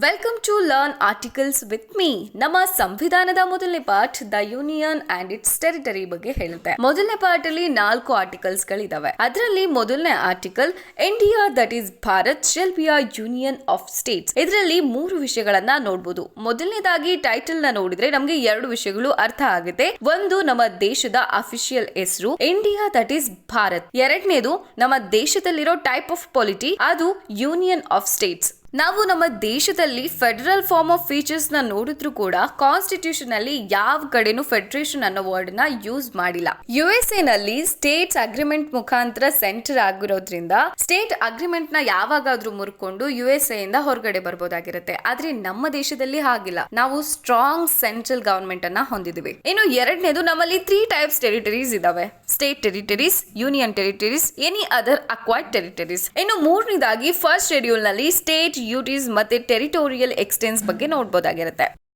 Welcome to learn articles with me. ನಮ್ಮ ಸಂವಿಧಾನದ ಮೊದಲನೇ part the union and its territory ಬಗ್ಗೆ ಹೇಳುತ್ತೆ. ಮೊದಲನೇ ಪಾರ್ಟ್ ಅಲ್ಲಿ 4 ಆರ್ಟಿಕಲ್ಸ್ ಗಳಿದಾವೆ. ಅದರಲ್ಲಿ ಮೊದಲನೇ article India that is Bharat shall be a union of States. ಇದರಲ್ಲಿ 3 ವಿಷಯಗಳನ್ನ ನೋಡಬಹುದು. ಮೊದಲನೇದಾಗಿ ಟೈಟಲ್ ನ ನೋಡಿದ್ರೆ ನಮಗೆ 2 ವಿಷಯಗಳು ಅರ್ಥ ಆಗುತ್ತೆ. ಒಂದು, ನಮ್ಮ ದೇಶದ ಅಫಿಷಿಯಲ್ ಹೆಸರು ಇಂಡಿಯಾ ದಟ್ ಈಸ್ ಭಾರತ್. ಎರಡನೇದು, ನಮ್ಮ ದೇಶದಲ್ಲಿರೋ ಟೈಪ್ ಆಫ್ ಪಾಲಿಟಿ, ಅದು ಯೂನಿಯನ್ ಆಫ್ ಸ್ಟೇಟ್ಸ್. ನಾವು ನಮ್ಮ ದೇಶದಲ್ಲಿ ಫೆಡರಲ್ ಫಾರ್ಮ್ ಆಫ್ ಫೀಚರ್ಸ್ ನ ನೋಡಿದ್ರು ಕೂಡ ಕಾನ್ಸ್ಟಿಟ್ಯೂಷನ್ ಅಲ್ಲಿ ಯಾವ ಕಡೆನೂ ಫೆಡರೇಷನ್ ಅನ್ನೋ ವರ್ಡ್ ನ ಯೂಸ್ ಮಾಡಿಲ್ಲ. USA ನಲ್ಲಿ ಸ್ಟೇಟ್ಸ್ ಅಗ್ರಿಮೆಂಟ್ ಮುಖಾಂತರ ಸೆಂಟರ್ ಆಗಿರೋದ್ರಿಂದ ಸ್ಟೇಟ್ ಅಗ್ರಿಮೆಂಟ್ ನ ಯಾವಾಗಾದ್ರೂ ಮುರ್ಕೊಂಡು USA ಇಂದ ಹೊರಗಡೆ ಬರ್ಬೋದಾಗಿರುತ್ತೆ. ಆದ್ರೆ ನಮ್ಮ ದೇಶದಲ್ಲಿ ಹಾಗಿಲ್ಲ. ನಾವು ಸ್ಟ್ರಾಂಗ್ ಸೆಂಟ್ರಲ್ ಗವರ್ಮೆಂಟ್ ಅನ್ನ ಹೊಂದಿದ್ವಿ. ಇನ್ನು ಎರಡನೇದು, ನಮ್ಮಲ್ಲಿ 3 ಟೈಪ್ಸ್ ಟೆರಿಟರೀಸ್ ಇದಾವೆ: state territories, union territories, any other acquired territories. ಇನ್ನು ಮೂರನೇದಾಗಿ ಫಸ್ಟ್ ಶೆಡ್ಯೂಲ್ ನಲ್ಲಿ ಸ್ಟೇಟ್ ಯೂಟೀಸ್ ಮತ್ತೆ ಟೆರಿಟೋರಿಯಲ್ ಎಕ್ಸ್ಟೆನ್ಸ್ ಬಗ್ಗೆ ನೋಡಬಹುದಾಗಿರುತ್ತೆ.